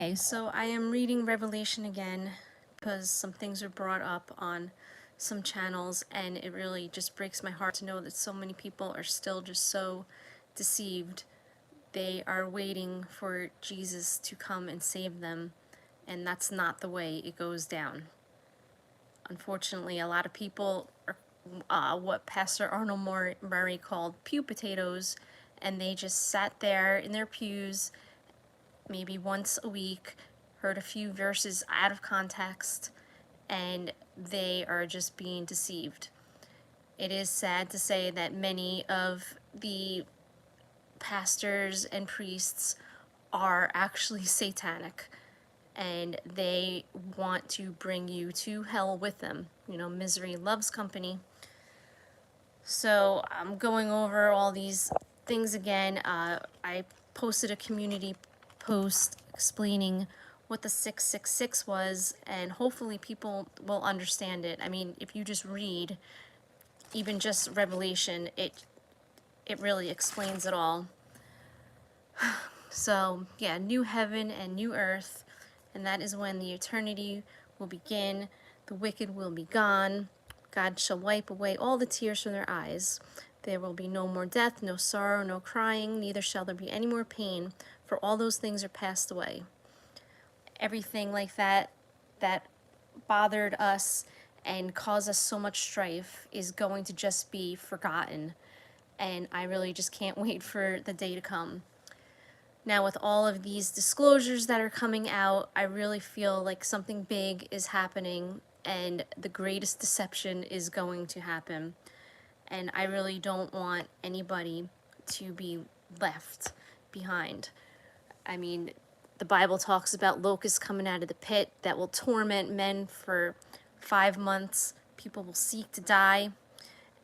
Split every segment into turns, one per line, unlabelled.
Okay, so I am reading Revelation again because some things are brought up on some channels, and it really just breaks my heart to know that so many people are still just so deceived. They are waiting for Jesus to come and save them, and that's not the way it goes down. Unfortunately, a lot of people are what Pastor Arnold Murray called pew potatoes, and they just sat there in their pews maybe once a week, heard a few verses out of context, and they are just being deceived. It is sad to say that many of the pastors and priests are actually satanic, and they want to bring you to hell with them. You know, misery loves company. So I'm going over all these things again. I posted a community post explaining what the 666 was, and hopefully people will understand it. I mean, if you just read even just Revelation, it really explains it all. So yeah, new heaven and new earth, and that is when the eternity will begin. The wicked will be gone. God shall wipe away all the tears from their eyes. There will be no more death, no sorrow, no crying, neither shall there be any more pain, for all those things are passed away. Everything like that bothered us and caused us so much strife is going to just be forgotten. And I really just can't wait for the day to come. Now, with all of these disclosures that are coming out, I really feel like something big is happening and the greatest deception is going to happen. And I really don't want anybody to be left behind. I mean, the Bible talks about locusts coming out of the pit that will torment men for 5 months. People will seek to die,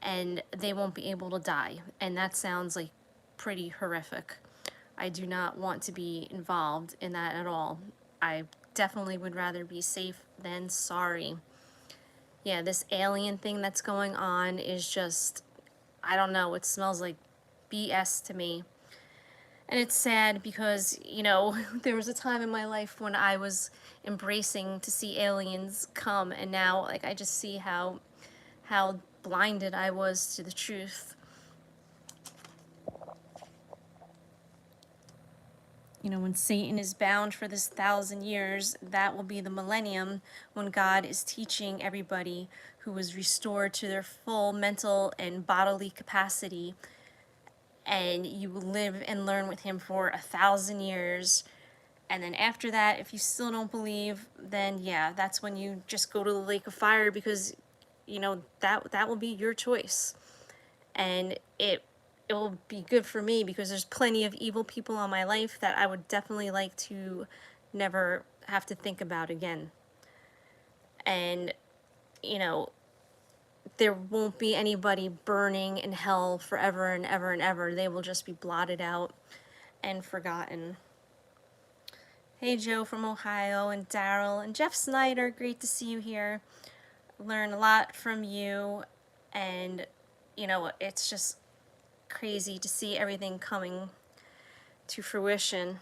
and they won't be able to die. And that sounds like pretty horrific. I do not want to be involved in that at all. I definitely would rather be safe than sorry. Yeah, this alien thing that's going on is just, I don't know, it smells like BS to me. And it's sad because, you know, there was a time in my life when I was embracing to see aliens come, and now, like, I just see how blinded I was to the truth. You know, when Satan is bound for this 1,000 years, that will be the millennium when God is teaching everybody who is restored to their full mental and bodily capacity, and you will live and learn with him for 1,000 years. And then after that, if you still don't believe, then yeah, that's when you just go to the lake of fire, because, you know, that will be your choice. And it will be good for me because there's plenty of evil people in my life that I would definitely like to never have to think about again. And, you know, there won't be anybody burning in hell forever and ever and ever. They will just be blotted out and forgotten. Hey, Joe from Ohio, and Daryl, and Jeff Snyder, great to see you here. Learn a lot from you, and, you know, it's just crazy to see everything coming to fruition.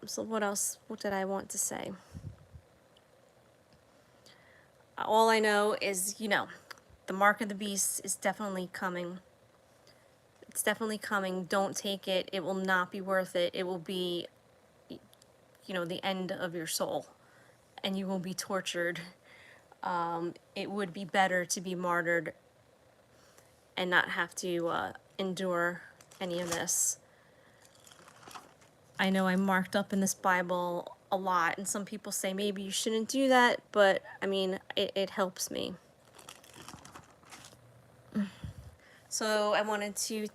So what else? What did I want to say? All I know is, you know, the mark of the beast is definitely coming. It's definitely coming. Don't take it. It will not be worth it. It will be, you know, the end of your soul, and you will be tortured. It would be better to be martyred and not have to endure any of this. I know I'm marked up in this Bible a lot, and some people say maybe you shouldn't do that, but I mean, it helps me. So I wanted to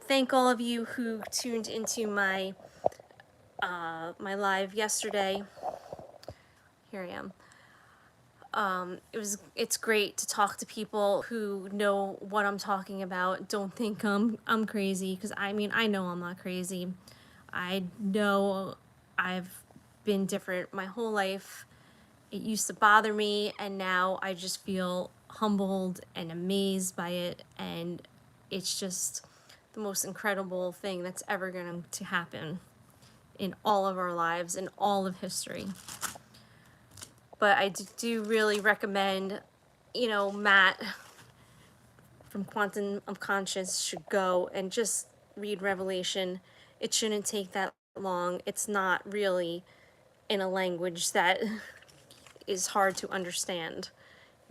thank all of you who tuned into my my live yesterday. Here I am. It's great to talk to people who know what I'm talking about. Don't think I'm crazy, because I mean, I know I'm not crazy. I know I've been different my whole life. It used to bother me, and now I just feel humbled and amazed by it, and it's just the most incredible thing that's ever going to happen. in all of our lives, in all of history. But I do really recommend, Matt from Quantum Unconscious should go and just read Revelation. It shouldn't take that long. It's not really in a language that is hard to understand.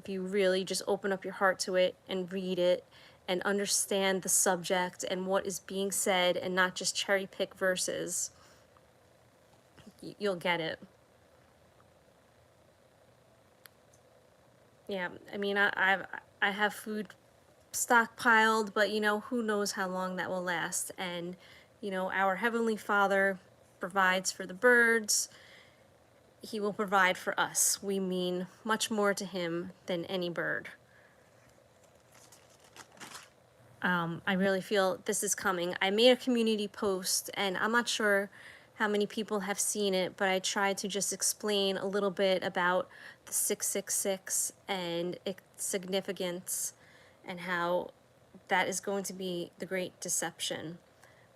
If you really just open up your heart to it and read it and understand the subject and what is being said and not just cherry pick verses, you'll get it. Yeah, I mean, I have food stockpiled, but who knows how long that will last. And our Heavenly Father provides for the birds. He will provide for us. We mean much more to him than any bird. I really feel this is coming. I made a community post, and I'm not sure how many people have seen it, but I tried to just explain a little bit about the 666 and its significance and how that is going to be the great deception.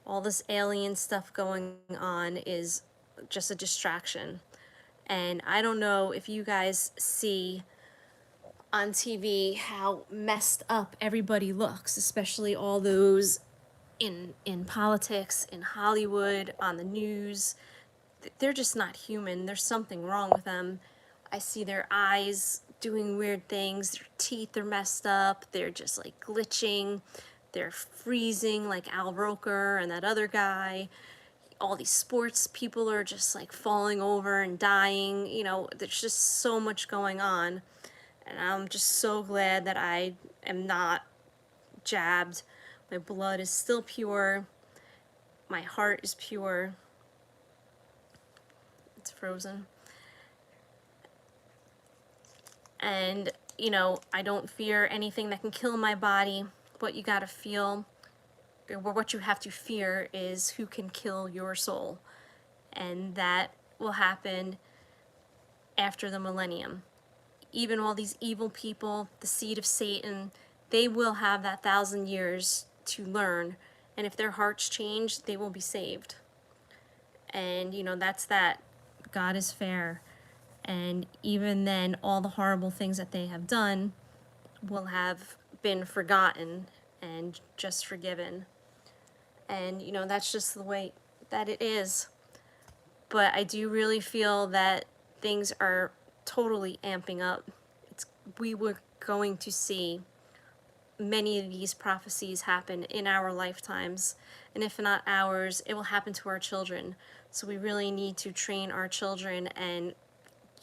All this alien stuff going on is just a distraction. And I don't know if you guys see on TV how messed up everybody looks, especially all those in politics, in Hollywood, on the news. They're just not human. There's something wrong with them. I see their eyes doing weird things. Their teeth are messed up. They're just like glitching. They're freezing like Al Roker and that other guy. All these sports people are just like falling over and dying. There's just so much going on. And I'm just so glad that I am not jabbed. My blood is still pure. My heart is pure. It's frozen. And, I don't fear anything that can kill my body. What you gotta feel, or what you have to fear, is who can kill your soul. And that will happen after the millennium. Even all these evil people, the seed of Satan, they will have that 1,000 years to learn. And if their hearts change, they will be saved. And, that's that. God is fair. And even then, all the horrible things that they have done will have been forgotten and just forgiven. And, that's just the way that it is. But I do really feel that things are totally amping up. We were going to see many of these prophecies happen in our lifetimes, and if not ours, it will happen to our children. So we really need to train our children and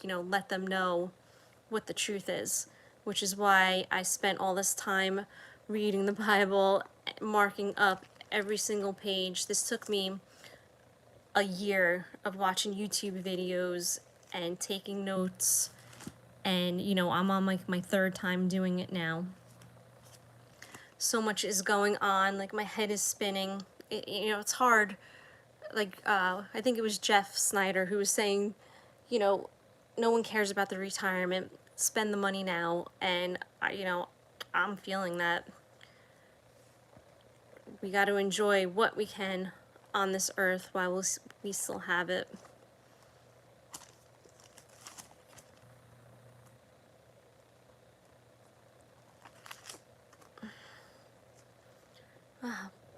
let them know what the truth is, which is why I spent all this time reading the Bible, marking up every single page. This took me a year of watching YouTube videos and taking notes, and I'm on like my third time doing it now. So much is going on, like my head is spinning. It's hard. Like I think it was Jeff Snyder who was saying, no one cares about the retirement. Spend the money now. And I'm feeling that. We got to enjoy what we can on this earth while we still have it.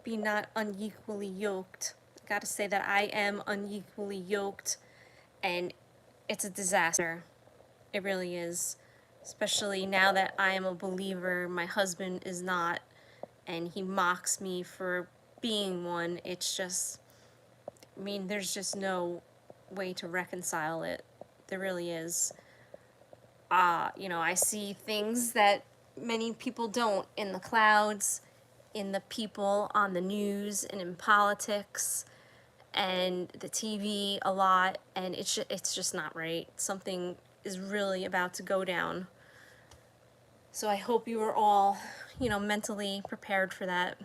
Be not unequally yoked. I gotta say that I am unequally yoked, and it's a disaster. It really is. Especially now that I am a believer, my husband is not, and he mocks me for being one. It's just, there's just no way to reconcile it. There really is. I see things that many people don't in the clouds, in the people on the news, and in politics, and the TV a lot, and it's just not right. Something is really about to go down. So I hope you are all, mentally prepared for that.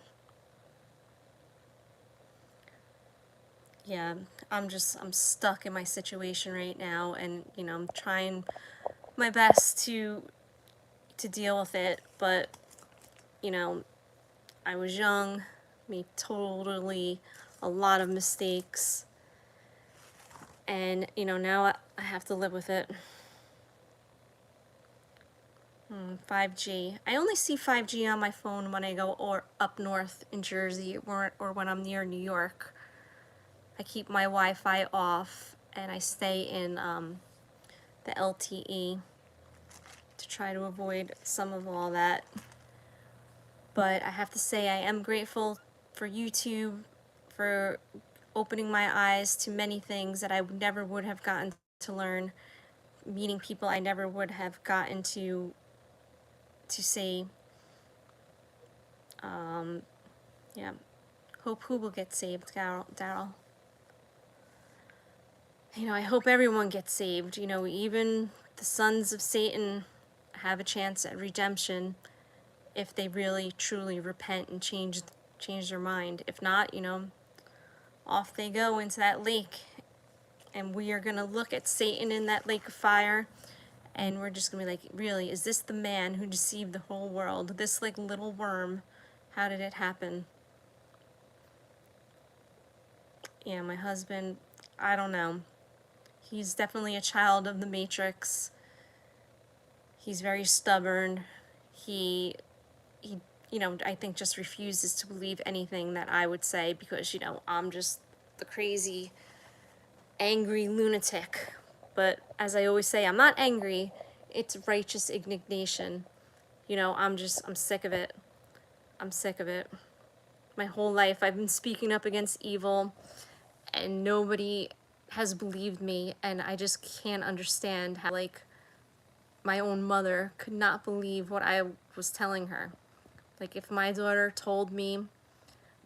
Yeah, I'm stuck in my situation right now, and, I'm trying my best to deal with it, but, I was young, made totally a lot of mistakes, And, now I have to live with it. 5G. I only see 5G on my phone when I go up north in Jersey, or when I'm near New York. I keep my Wi-Fi off and I stay in the LTE to try to avoid some of all that. But I have to say I am grateful for YouTube, for opening my eyes to many things that I never would have gotten to learn, meeting people I never would have gotten to see. Yeah. Hope who will get saved, Daryl? I hope everyone gets saved. Even the sons of Satan have a chance at redemption if they really truly repent and change their mind. If not, off they go into that lake, and we are going to look at Satan in that lake of fire, and we're just going to be like, really, is this the man who deceived the whole world? This like little worm, how did it happen? Yeah, my husband, I don't know. He's definitely a child of the Matrix. He's very stubborn. He I think just refuses to believe anything that I would say because, I'm just the crazy, angry lunatic. But as I always say, I'm not angry. It's righteous indignation. I'm sick of it. I'm sick of it. My whole life I've been speaking up against evil and nobody has believed me, and I just can't understand how, like, my own mother could not believe what I was telling her. Like, if my daughter told me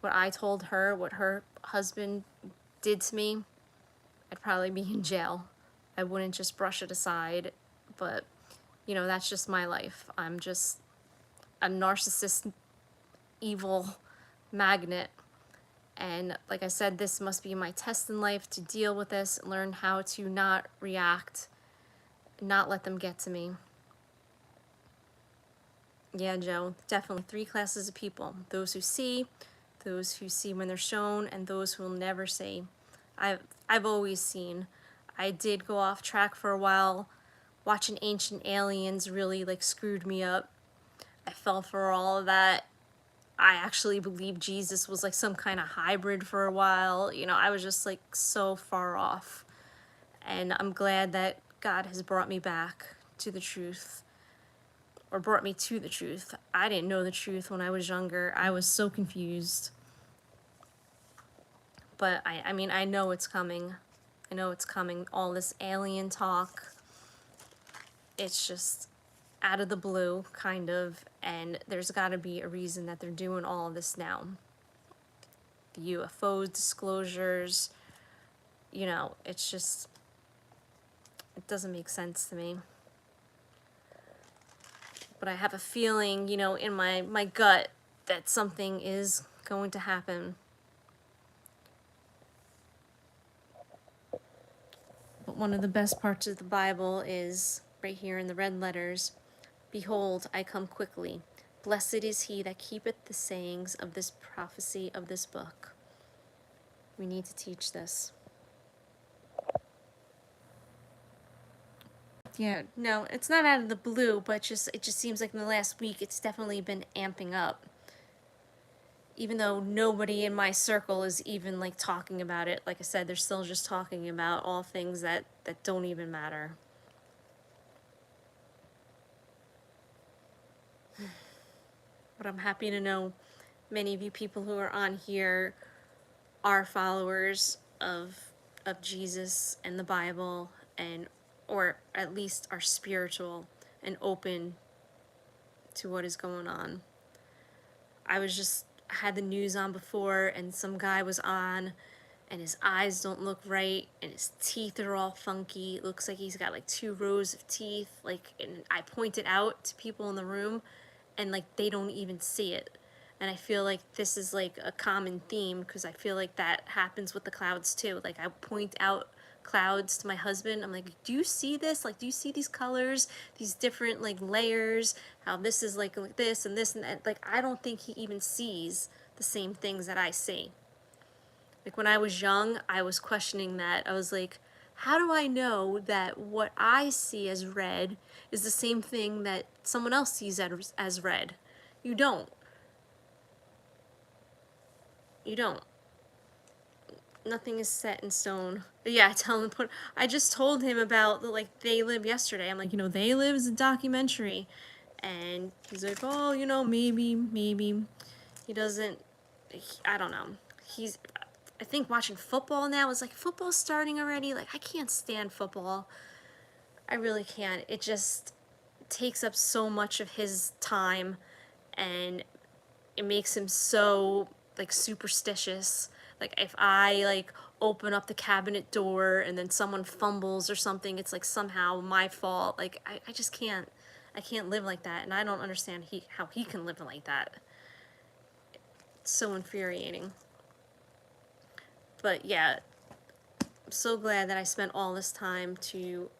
what I told her, what her husband did to me, I'd probably be in jail. I wouldn't just brush it aside, but, that's just my life. I'm just a narcissist, evil magnet. And like I said, this must be my test in life to deal with this, learn how to not react, not let them get to me. Yeah, Joe, definitely 3 classes of people. Those who see when they're shown, and those who will never see. I've always seen. I did go off track for a while. Watching Ancient Aliens really like screwed me up. I fell for all of that. I actually believed Jesus was like some kind of hybrid for a while. I was just like so far off. And I'm glad that God has brought me back to the truth. Or brought me to the truth. I didn't know the truth when I was younger. I was so confused. But I mean, I know it's coming. I know it's coming. All this alien talk. It's just out of the blue, kind of, and there's got to be a reason that they're doing all of this now. The UFO disclosures, it's just, it doesn't make sense to me. But I have a feeling, in my gut that something is going to happen. But one of the best parts of the Bible is right here in the red letters. Behold, I come quickly. Blessed is he that keepeth the sayings of this prophecy of this book. We need to teach this. Yeah, no, it's not out of the blue, but it just seems like in the last week it's definitely been amping up. Even though nobody in my circle is even like talking about it, like I said, they're still just talking about all things that don't even matter. But I'm happy to know many of you people who are on here are followers of Jesus and the Bible, or at least are spiritual and open to what is going on. I had the news on before, and some guy was on, and his eyes don't look right, and his teeth are all funky. It looks like he's got like 2 rows of teeth. And I pointed out to people in the room, and like they don't even see it. And I feel like this is like a common theme, because I feel like that happens with the clouds too. Like, I point out clouds to my husband. I'm like, do you see this? Like, do you see these colors, these different like layers, how this is like this and this and that? Like, I don't think he even sees the same things that I see. Like, when I was young, I was questioning that. I was like, how do I know that what I see as red is the same thing that someone else sees as red? You don't. You don't. Nothing is set in stone. But yeah, tell him put. I just told him about the like They Live yesterday. I'm like, They Live is a documentary, and he's like, oh, maybe. He doesn't. I don't know. He's. I think watching football now is like football's starting already. Like I can't stand football. I really can't. It just takes up so much of his time, and it makes him so like superstitious. Like if I like open up the cabinet door and then someone fumbles or something, it's like somehow my fault. Like I just can't. I can't live like that, and I don't understand how he can live like that. It's so infuriating. But yeah, I'm so glad that I spent all this time to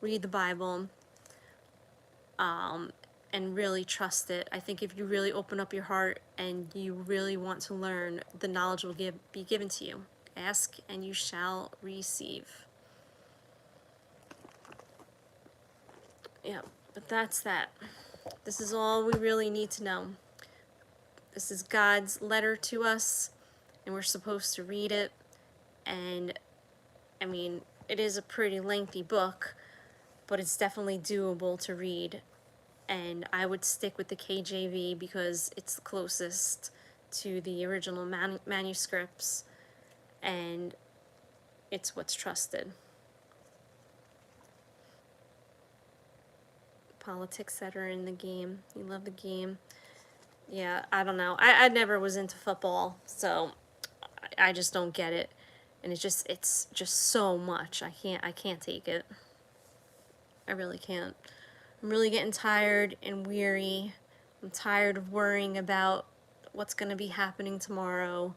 read the Bible, and really trust it. I think if you really open up your heart and you really want to learn, the knowledge will be given to you. Ask and you shall receive. Yeah, but that's that. This is all we really need to know. This is God's letter to us, and we're supposed to read it. And I mean, it is a pretty lengthy book, but it's definitely doable to read. And I would stick with the KJV because it's the closest to the original manuscripts, and it's what's trusted. Politics that are in the game. You love the game. Yeah, I don't know. I never was into football, so I just don't get it. And it's just so much. I can't take it. I really can't. I'm really getting tired and weary. I'm tired of worrying about what's going to be happening tomorrow.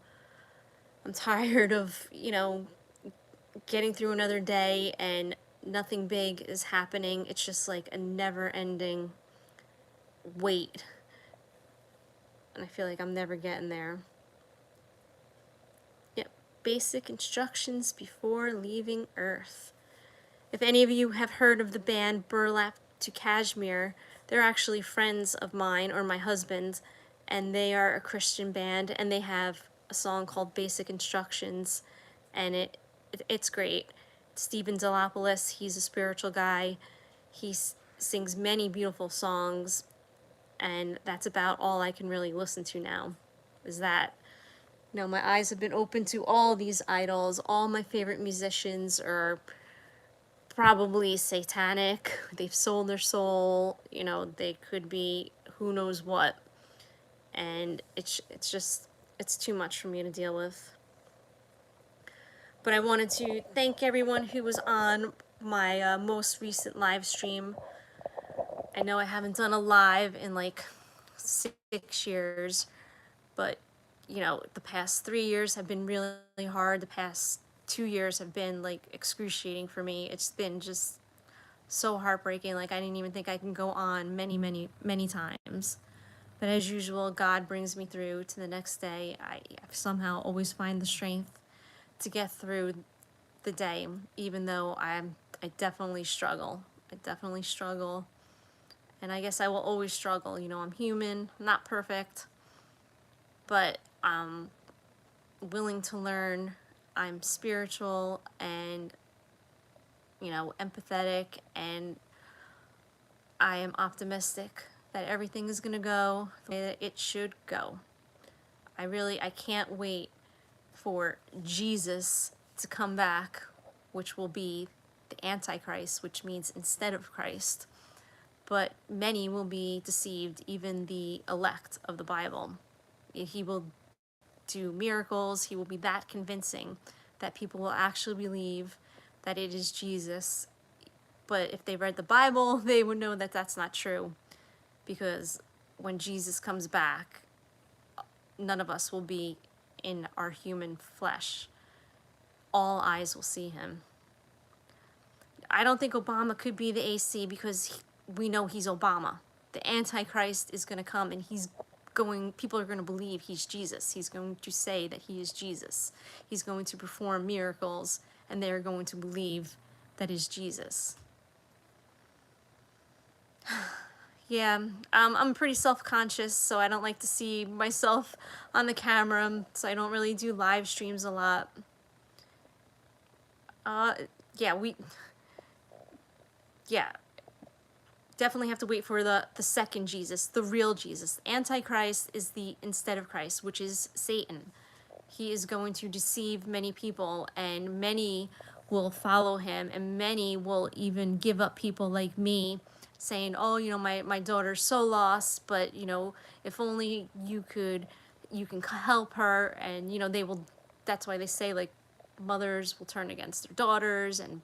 I'm tired of, getting through another day and nothing big is happening. It's just like a never-ending wait. And I feel like I'm never getting there. Yep, basic instructions before leaving Earth. If any of you have heard of the band Burlap to Kashmir, they're actually friends of mine or my husband's, and they are a Christian band, and they have a song called Basic Instructions, and it's great. Stephen Delopoulos, he's a spiritual guy. He sings many beautiful songs, and that's about all I can really listen to now, is that. My eyes have been open to all these idols. All my favorite musicians are probably satanic. They've sold their soul. They could be who knows what. And it's too much for me to deal with. But I wanted to thank everyone who was on my most recent live stream. I know I haven't done a live in like 6 years, but the past 3 years have been really hard. The past 2 years have been like excruciating for me. It's been just so heartbreaking. Like I didn't even think I can go on many times. But as usual, God brings me through to the next day. I somehow always find the strength to get through the day, even though I definitely struggle. And I guess I will always struggle. I'm human, I'm not perfect, but I'm willing to learn. I'm spiritual and, empathetic, and I am optimistic that everything is going to go the way that it should go. I can't wait for Jesus to come back, which will be the Antichrist, which means instead of Christ. But many will be deceived, even the elect of the Bible. He will do miracles. He will be that convincing that people will actually believe that it is Jesus. But if they read the Bible, they would know that that's not true. Because when Jesus comes back, none of us will be in our human flesh. All eyes will see him. I don't think Obama could be the AC because we know he's Obama. The Antichrist is going to come, and people are going to believe he's Jesus. He's going to say that he is Jesus. He's going to perform miracles and they are going to believe that is Jesus. Yeah, I'm pretty self-conscious, so I don't like to see myself on the camera, so I don't really do live streams a lot. Yeah, definitely have to wait for the second Jesus, the real Jesus. Antichrist is the instead of Christ, which is Satan. He is going to deceive many people, and many will follow him, and many will even give up people like me, saying, oh, my daughter's so lost, but, if only you can help her. And, that's why they say, like, mothers will turn against their daughters and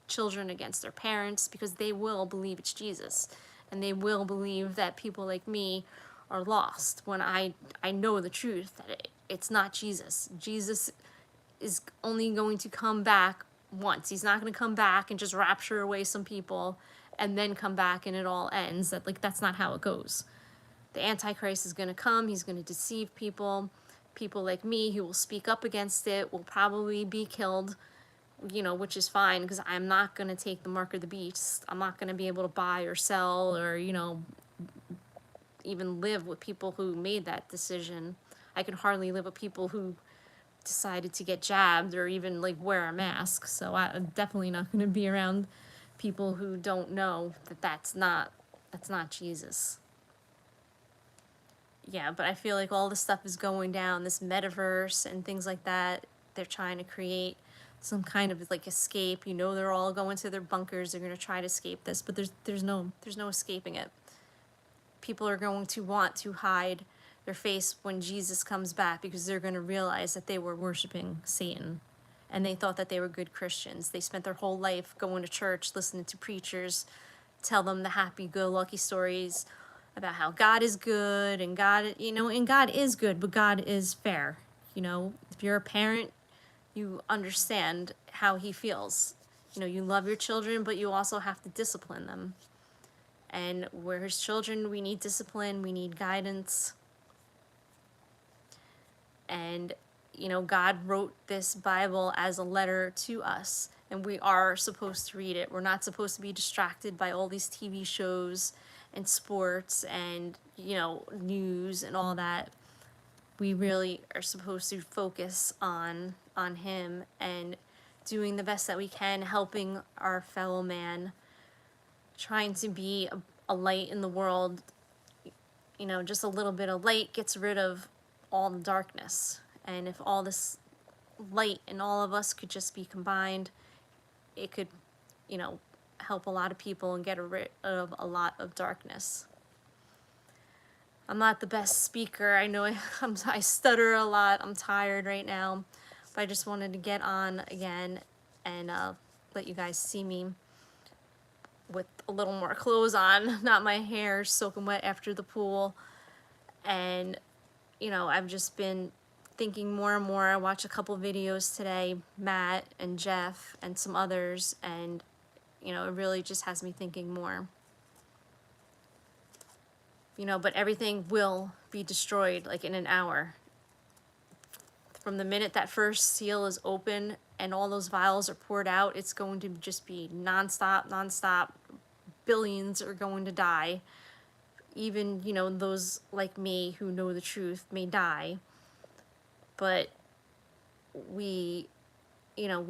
children against their parents, because they will believe it's Jesus, and they will believe that people like me are lost, when I know the truth, that it's not Jesus. Jesus is only going to come back once. He's not going to come back and just rapture away some people and then come back and it all ends. That's not how it goes. The Antichrist is going to come. He's going to deceive people. People like me who will speak up against it will probably be killed, which is fine, because I'm not going to take the mark of the beast. I'm not going to be able to buy or sell or, even live with people who made that decision. I can hardly live with people who decided to get jabbed or even like wear a mask. So I'm definitely not going to be around people who don't know that that's not Jesus. Yeah, but I feel like all this stuff is going down, this metaverse and things like that. They're trying to create some kind of like escape. They're all going to their bunkers. They're going to try to escape this, but there's no escaping it. People are going to want to hide their face when Jesus comes back, because they're going to realize that they were worshiping Satan, and they thought that they were good Christians. They spent their whole life going to church, listening to preachers tell them the happy-go-lucky stories about how God is good, and God is good, but God is fair. If you're a parent, you understand how he feels. You love your children, but you also have to discipline them. And we're his children, we need discipline, we need guidance. And, God wrote this Bible as a letter to us, and we are supposed to read it. We're not supposed to be distracted by all these TV shows and sports and, news and all that. We really are supposed to focus on him and doing the best that we can, helping our fellow man, trying to be a light in the world. Just a little bit of light gets rid of all the darkness. And if all this light in all of us could just be combined, it could, help a lot of people and get rid of a lot of darkness. I'm not the best speaker. I know I stutter a lot. I'm tired right now. But I just wanted to get on again and let you guys see me with a little more clothes on, not my hair soaking wet after the pool. And, I've just been thinking more and more. I watched a couple videos today, Matt and Jeff and some others, and, it really just has me thinking more. But everything will be destroyed, like, in an hour. From the minute that first seal is open and all those vials are poured out, it's going to just be nonstop. Billions are going to die. Even, those like me who know the truth may die. But we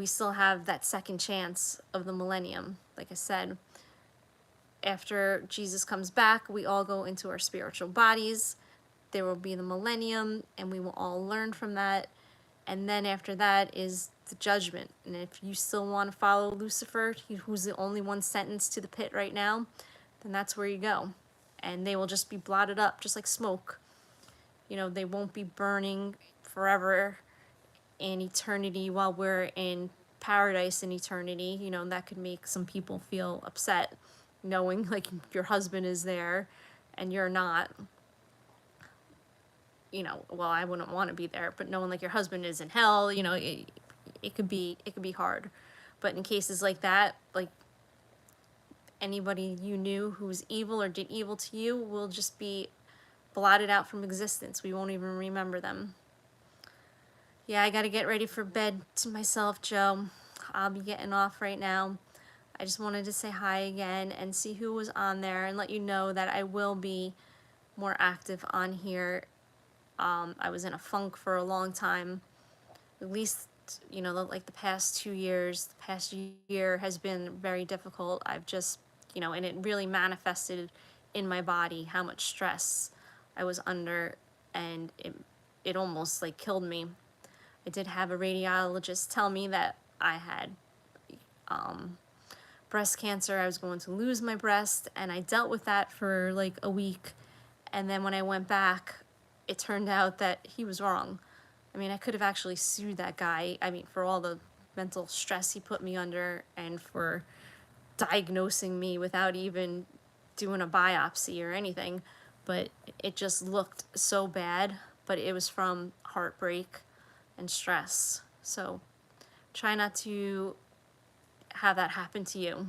still have that second chance of the millennium. Like I said, after Jesus comes back, we all go into our spiritual bodies. There will be the millennium, and we will all learn from that. And then after that is the judgment. And if you still want to follow Lucifer, who's the only one sentenced to the pit right now, then that's where you go. And they will just be blotted up, just like smoke. They won't be burning forever in eternity while we're in paradise in eternity. That could make some people feel upset, knowing like your husband is there and you're not. Well, I wouldn't want to be there, but knowing like your husband is in hell, it could be hard. But in cases like that, like, anybody you knew who was evil or did evil to you will just be blotted out from existence. We won't even remember them. Yeah, I gotta get ready for bed to myself, Joe. I'll be getting off right now. I just wanted to say hi again and see who was on there and let you know that I will be more active on here. I was in a funk for a long time, at least, you know, like the past 2 years. The past year has been very difficult. I've just, you know, and it really manifested in my body how much stress I was under, and it almost like killed me. I did have a radiologist tell me that I had breast cancer. I was going to lose my breast, and I dealt with that for like a week. And then when I went back, it turned out that he was wrong. I mean, I could have actually sued that guy. I mean, for all the mental stress he put me under and for diagnosing me without even doing a biopsy or anything. But it just looked so bad. But it was from heartbreak and stress. So try not to have that happen to you,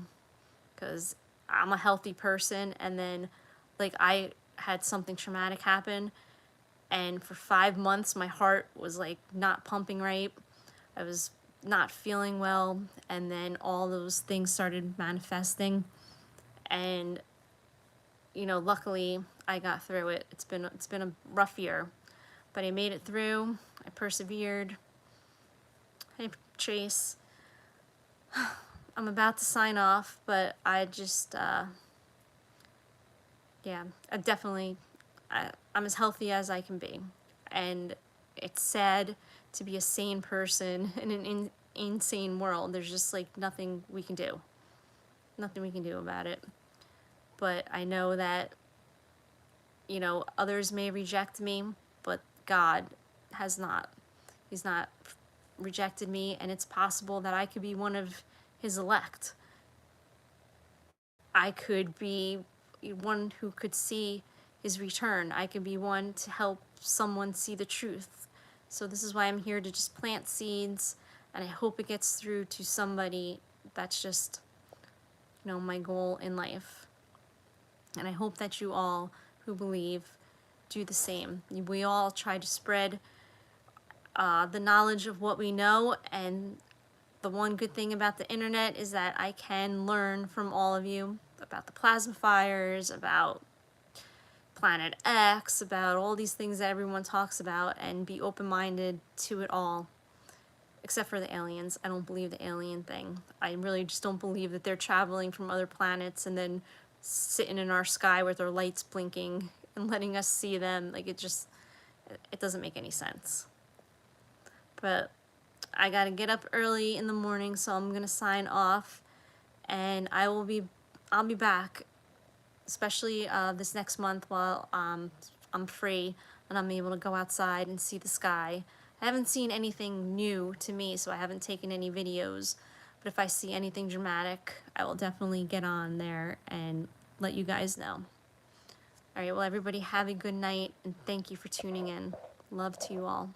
because I'm a healthy person, and then like I had something traumatic happen, and for 5 months my heart was like not pumping right. I was not feeling well, and then all those things started manifesting, and you know, luckily I got through it. It's been a rough year, but I made it through. I persevered. Hey Trace, I'm about to sign off, but I just yeah, I'm as healthy as I can be, and it's sad to be a sane person in an insane world. There's just like nothing we can do about it. But I know that, you know, others may reject me, but God has not. He's not rejected me, and it's possible that I could be one of his elect. I could be one who could see his return. I could be one to help someone see the truth. So this is why I'm here, to just plant seeds, and I hope it gets through to somebody. That's just, you know, my goal in life. And I hope that you all who believe do the same. We all try to spread the knowledge of what we know, and the one good thing about the internet is that I can learn from all of you about the plasma fires, about Planet X, about all these things that everyone talks about, and be open-minded to it all. Except for the aliens. I don't believe the alien thing. I really just don't believe that they're traveling from other planets and then sitting in our sky with their lights blinking and letting us see them. Like, it doesn't make any sense. But I gotta get up early in the morning, so I'm gonna sign off, and I'll be back, especially this next month while I'm free and I'm able to go outside and see the sky. I haven't seen anything new to me, so I haven't taken any videos, but if I see anything dramatic, I will definitely get on there and let you guys know. Alright, well, everybody have a good night, and thank you for tuning in. Love to you all.